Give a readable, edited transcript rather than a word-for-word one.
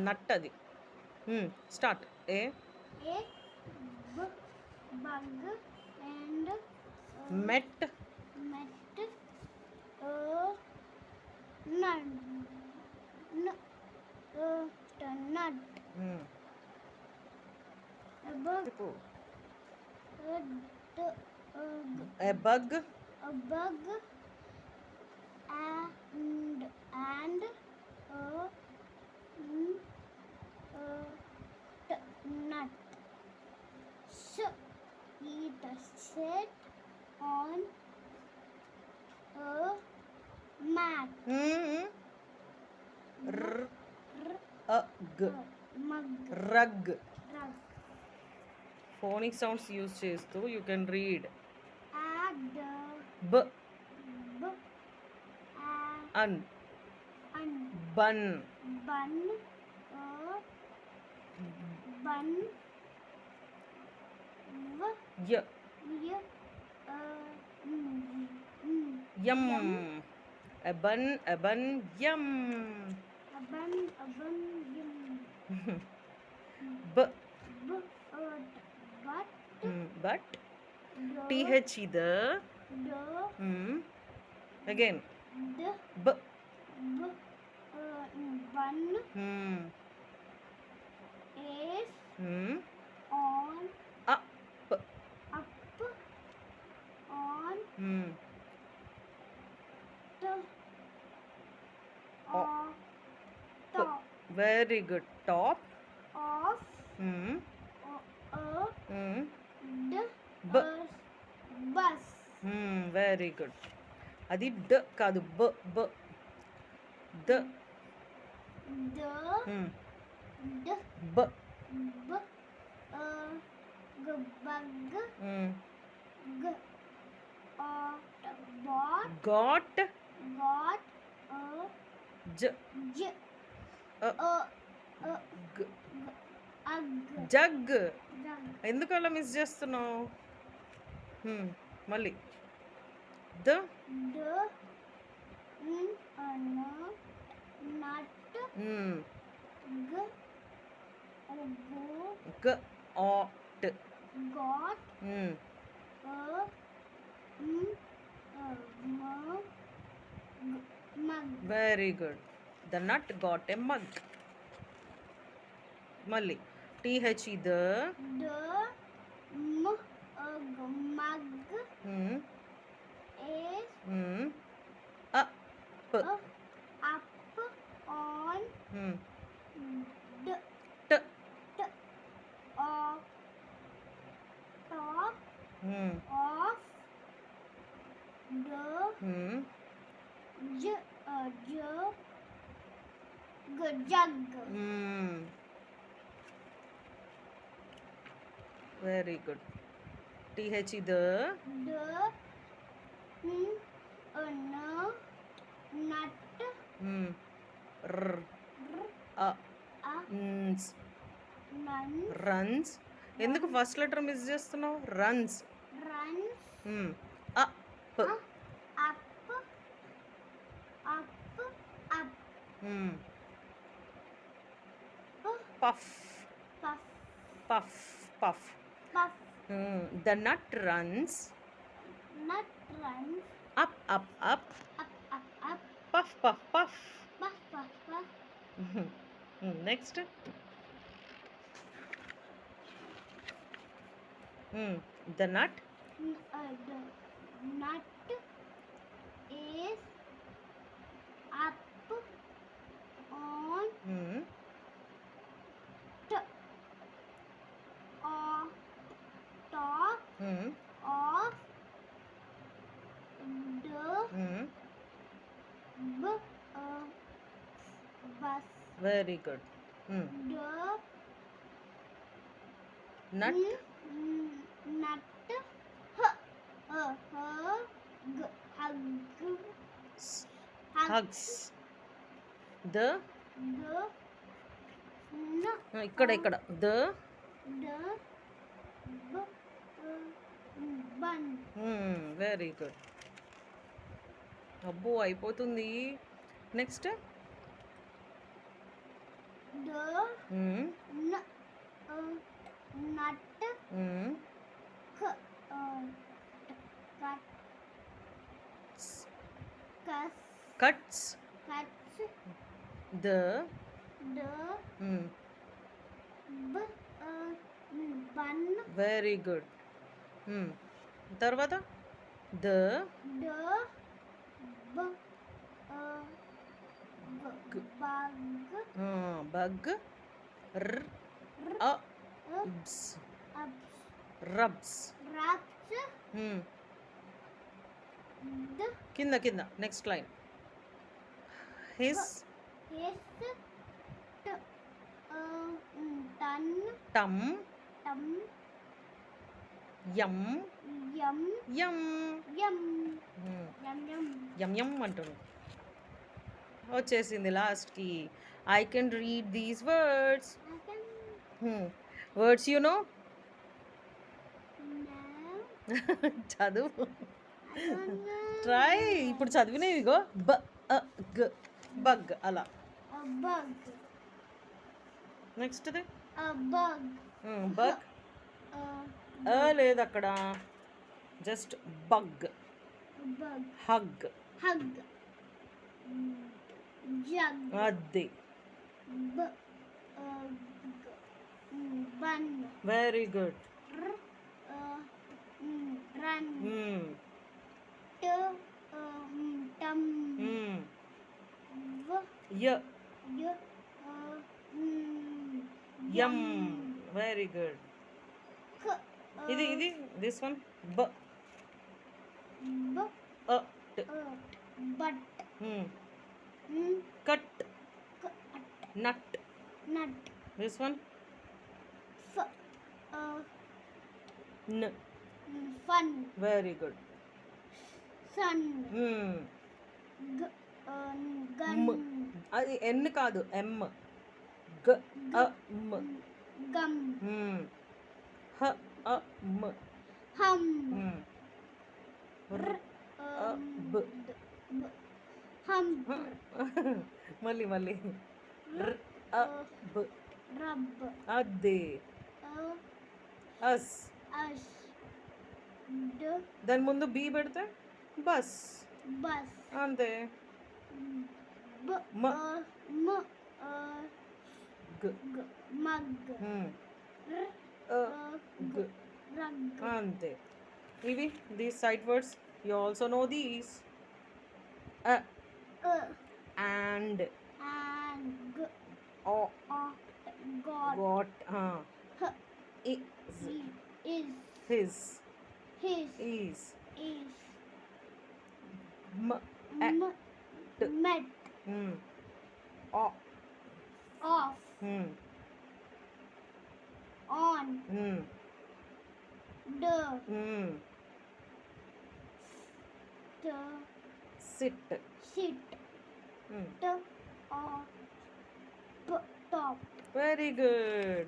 నట్ అది. Start. A bug and met met nut nut a bug a bug a bug and a nut. So it sat on a mat. Mug. Rug. Rug. Phonic sounds use చేస్తూ you can read. Add బ b అన్ and bun bun bun య y yum a bun yum a bun yum బ but but the TH ఇద again the బ bun is on up up on the top very good. Top of the bus. Very good. అది డ కాదు, బ బ ద The బ bug గాట్ got జ j జగ్. ఎందుకు అలా మిస్ చేస్తున్నావు? మళ్ళీ the nut g at got mug. Very good. The nut got a mug. మళ్ళీ టీహెచ్ ఇద The mug is up up on the t top of the jug. Very good. TH ఇద The nut nuns runs. ఎందుకు first letter miss చేస్తున్నావు? Runs. runs up up puff puff puff puff. puff. The nut runs Nut runs up up up up puff puff puff. puff puff puff. Next the nut The nut is up on top of the bus. Very good. The nut nut hugs. The the ఇక్కడ ఇక్కడ the the bun. Very good. అబ్బో అయిపోతుంది. Next the mm, n nut mm, c cut cus cuts cuts the the mm, b bun very good. mm. తర్వాత the the b bug bug r r ups ups rubs rubs mm. the కింద next line his his t ton tum tum yum yum yum yum mm. yum yum యమ్ యమ్ అంటుంది. వచ్చేసింది లాస్ట్కి. I can read these words. I can words you know. now చదువు. I don't know try. ఇప్పుడు చదివినవి ఇగో బ గ bug అలా. a bug నెక్స్ట్ది a bug bug లేదు అక్కడ. Just bug. a bug hug. hug jug అది. b bun very good. r run t tum v య y యమ్ very good. k ఇది దిస్ వన్ బ b but cut cut nut. nut this one f n fun very good. sun g gun అది ఎన్ కాదు ఎమ్. గ మ్ gum హ మ్ hum ర్ బ్ hum మళ్ళీ ర్ బ్ rub అదే. అస్. us d దాని ముందు బి పెడితే బస్ bus అంతే. b మ m గ g mug r గ rug అంతే. ఇవి these side words you also know these. And and g o got what h is is his his is is m m met o off on the sit sit t top very good.